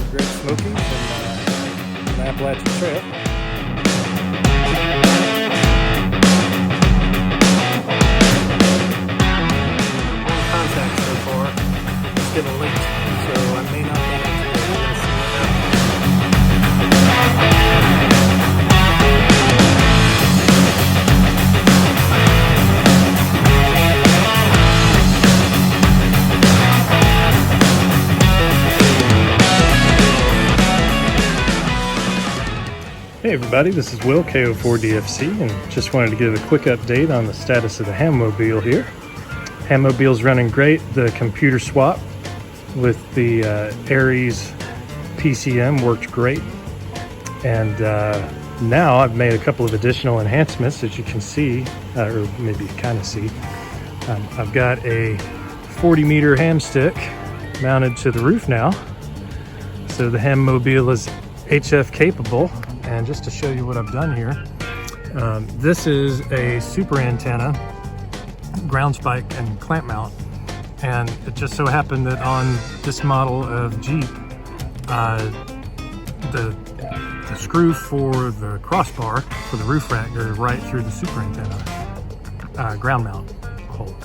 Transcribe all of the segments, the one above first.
the Great Smokies and the Appalachian Trail. Contact so far. It's getting late, so I may not be able to see what happens. Hey everybody, this is Will, KO4DFC, and just wanted to give a quick update on the status of the Hammobile here. Hammobile's running great. The computer swap with the Aries PCM worked great. And now I've made a couple of additional enhancements, as you can see, or maybe kind of see. I've got a 40-meter hamstick mounted to the roof now. So the Hammobile is HF capable. And just to show you what I've done here, this is a super antenna, ground spike and clamp mount. And it just so happened that on this model of Jeep, the screw for the crossbar for the roof rack goes right through the super antenna ground mount hole.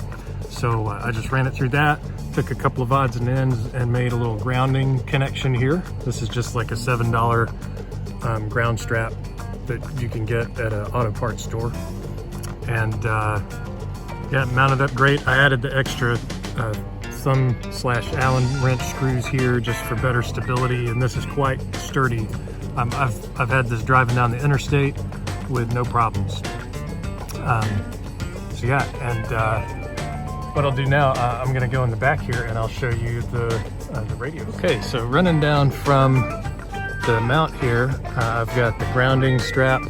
So I just ran it through that, took a couple of odds and ends and made a little grounding connection here. This is just like a $7 ground strap that you can get at an auto parts store. And yeah, mounted up great. I added the extra thumb/Allen wrench screws here just for better stability, and this is quite sturdy. I've had this driving down the interstate with no problems. So yeah, and what I'll do now, I'm gonna go in the back here and I'll show you the radio. Okay, so running down from the mount here, I've got the grounding strap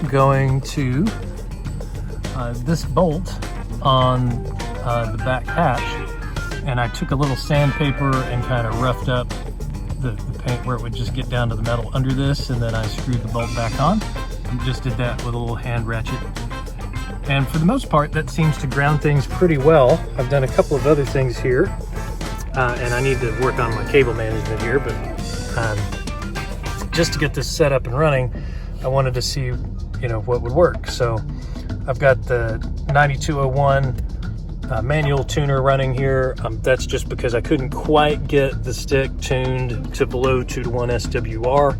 going to this bolt on the back hatch, and I took a little sandpaper and kind of roughed up the paint where it would just get down to the metal under this, and then I screwed the bolt back on and just did that with a little hand ratchet. And for the most part, that seems to ground things pretty well. I've done a couple of other things here, and I need to work on my cable management here, but just to get this set up and running, I wanted to see, you know, what would work. So I've got the 9201 manual tuner running here. That's just because I couldn't quite get the stick tuned to below 2:1 SWR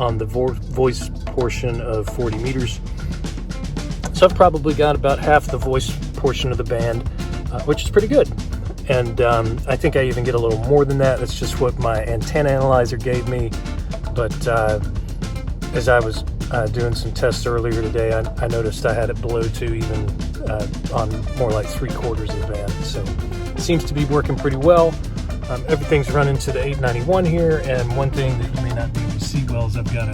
on the voice portion of 40 meters. So I've probably got about half the voice portion of the band, which is pretty good. And I think I even get a little more than that. That's just what my antenna analyzer gave me. But as I was doing some tests earlier today, I noticed I had it below 2, even on more like 3/4 of the band. So it seems to be working pretty well. Everything's running to the 891 here, and one thing that you may not be able to see well is I've got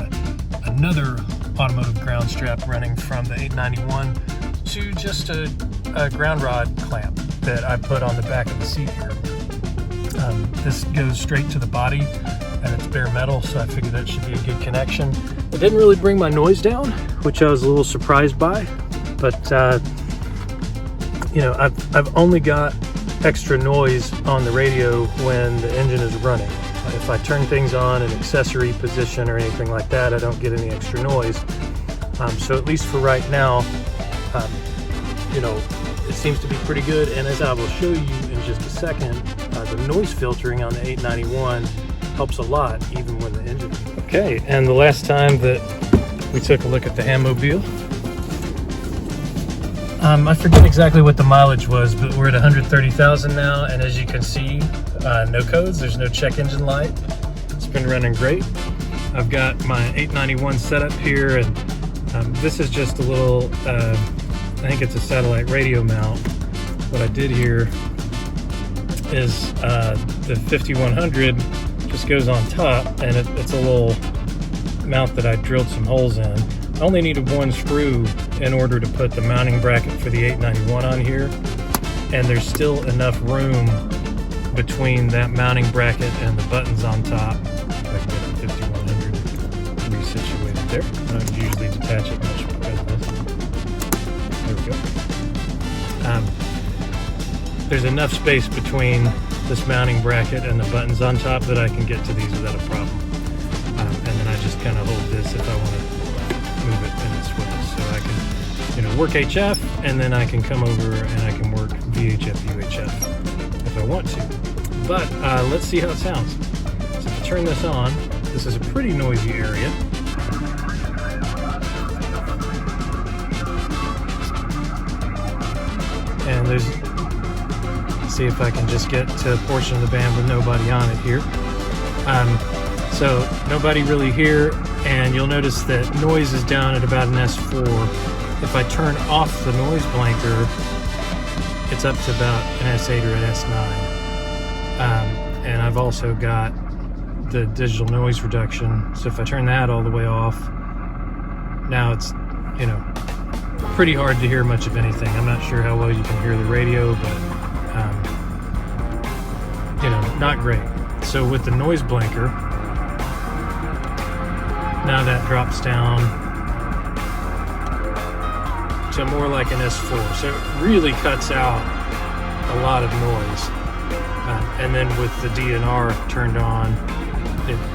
another automotive ground strap running from the 891 to just a ground rod clamp that I put on the back of the seat here. This goes straight to the body, and it's bare metal, so I figured that should be a good connection. It didn't really bring my noise down, which I was a little surprised by, but you know, I've only got extra noise on the radio when the engine is running. If I turn things on in accessory position or anything like that, I don't get any extra noise. So at least for right now, you know, it seems to be pretty good. And as I will show you in just a second, the noise filtering on the 891 helps a lot, even when the engine. Okay, and the last time that we took a look at the Hammobile, I forget exactly what the mileage was, but we're at 130,000 now, and as you can see, no codes, there's no check engine light. It's been running great. I've got my 891 set up here, and this is just a little, I think it's a satellite radio mount. What I did here is the 5100 just goes on top, and it's a little mount that I drilled some holes in. I only needed one screw in order to put the mounting bracket for the 891 on here, and there's still enough room between that mounting bracket and the buttons on top. If I can get the 5100 resituated there. I don't usually detach it much because of this. There we go. There's enough space between this mounting bracket and the buttons on top that I can get to these without a problem. And then I just kind of hold this if I want to move it and it swivels. So I can, work HF, and then I can come over and I can work VHF, UHF if I want to. But let's see how it sounds. So if I turn this on, this is a pretty noisy area. And let's see if I can just get to a portion of the band with nobody on it here. So nobody really here, and you'll notice that noise is down at about an S4. If I turn off the noise blanker, it's up to about an S8 or an S9. And I've also got the digital noise reduction. So if I turn that all the way off, now it's, pretty hard to hear much of anything. I'm not sure how well you can hear the radio, but, not great. So with the noise blanker, now that drops down to more like an S4. So it really cuts out a lot of noise. And then with the DNR turned on,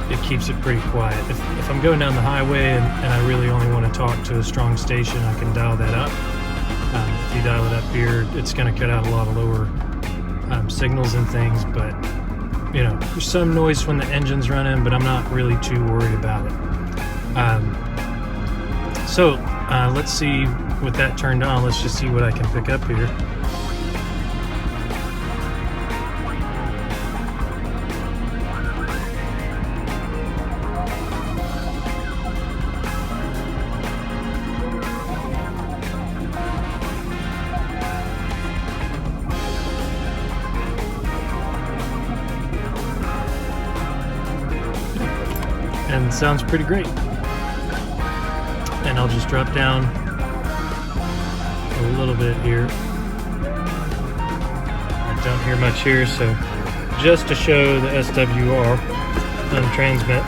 it keeps it pretty quiet. If I'm going down the highway and I really only want to talk to a strong station, I can dial that up. If you dial it up here, it's going to cut out a lot of lower signals and things, but there's some noise when the engine's running, but I'm not really too worried about it. So let's see with that turned on. Let's just see what I can pick up here. And sounds pretty great. And I'll just drop down a little bit here. I don't hear much here, so just to show the SWR on the transmit.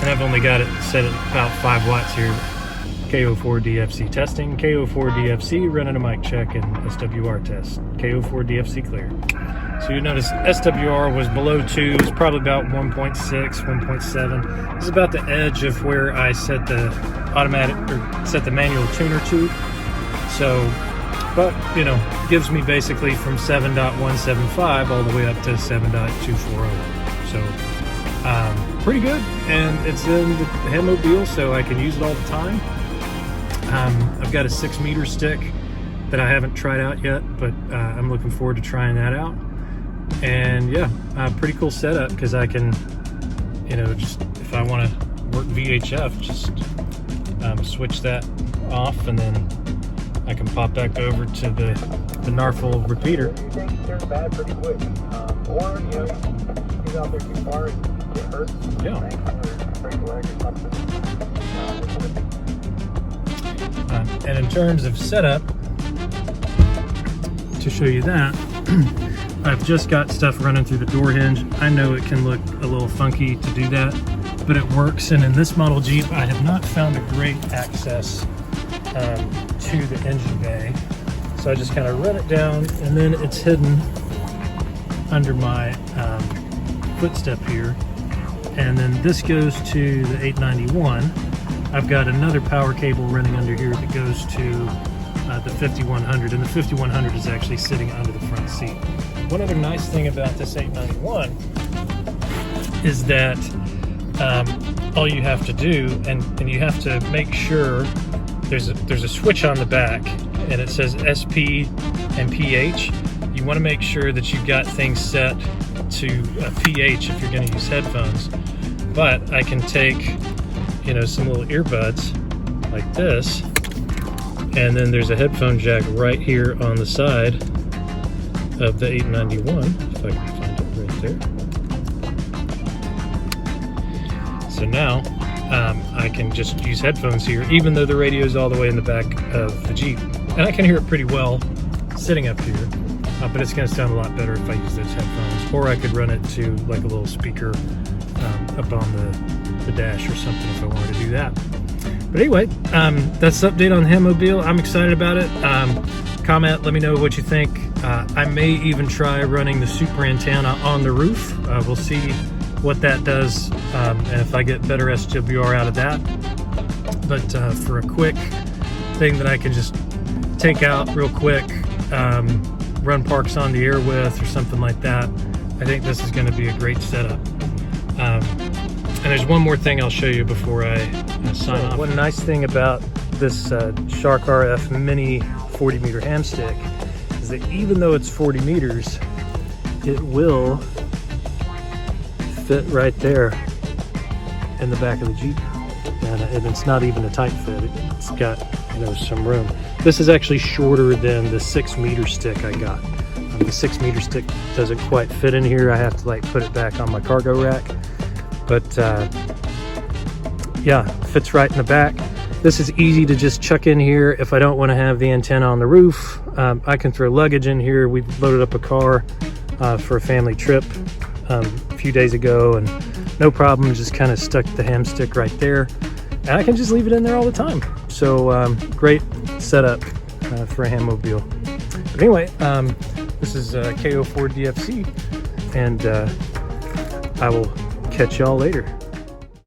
And I've only got it set at about 5 watts here. KO4DFC testing, KO4DFC running a mic check and SWR test. KO4DFC clear. So you notice SWR was below 2, it was probably about 1.6, 1.7. This is about the edge of where I set the set the manual tuner to. So, but gives me basically from 7.175 all the way up to 7.240. So, pretty good, and it's in the Hammobile, so I can use it all the time. I've got a 6-meter stick that I haven't tried out yet, but I'm looking forward to trying that out. And yeah, pretty cool setup, because I can, just if I want to work VHF, just switch that off, and then I can pop back over to the Narful repeater. Turn bad pretty quick, or get out there too far and get hurt. Yeah. Break a leg or something. And in terms of setup, to show you that, I've just got stuff running through the door hinge. I know it can look a little funky to do that, but it works. And in this model Jeep, I have not found a great access to the engine bay. So I just kind of run it down, and then it's hidden under my footstep here. And then this goes to the 891. I've got another power cable running under here that goes to the 5100, and the 5100 is actually sitting under the front seat. One other nice thing about this 891 is that all you have to do, and you have to make sure there's a switch on the back, and it says SP and PH. You want to make sure that you've got things set to PH if you're going to use headphones. But I can take some little earbuds like this, and then there's a headphone jack right here on the side of the 891, if I can find it right there. So now I can just use headphones here, even though the radio is all the way in the back of the Jeep, and I can hear it pretty well sitting up here, but it's going to sound a lot better if I use those headphones, or I could run it to like a little speaker up on the dash or something if I wanted to do that. But anyway, that's the update on the Hammobile. I'm excited about it. Comment, let me know what you think. I may even try running the super antenna on the roof. We'll see what that does, and if I get better SWR out of that. But for a quick thing that I can just take out real quick, run parks on the air with or something like that, I think this is going to be a great setup. And there's one more thing I'll show you before I sign off. One nice thing about this Shark RF Mini 40 meter hamstick is that even though it's 40 meters, it will fit right there in the back of the Jeep. And it's not even a tight fit. It's got, you know, some room. This is actually shorter than the 6 meter stick I got. The 6 meter stick doesn't quite fit in here. I have to like put it back on my cargo rack. But yeah, fits right in the back. This is easy to just chuck in here if I don't want to have the antenna on the roof. I can throw luggage in here. We loaded up a car for a family trip a few days ago, and no problem, just kind of stuck the ham stick right there. And I can just leave it in there all the time. So great setup for a Hammobile. But anyway, this is KO4 DFC, and I will catch y'all later.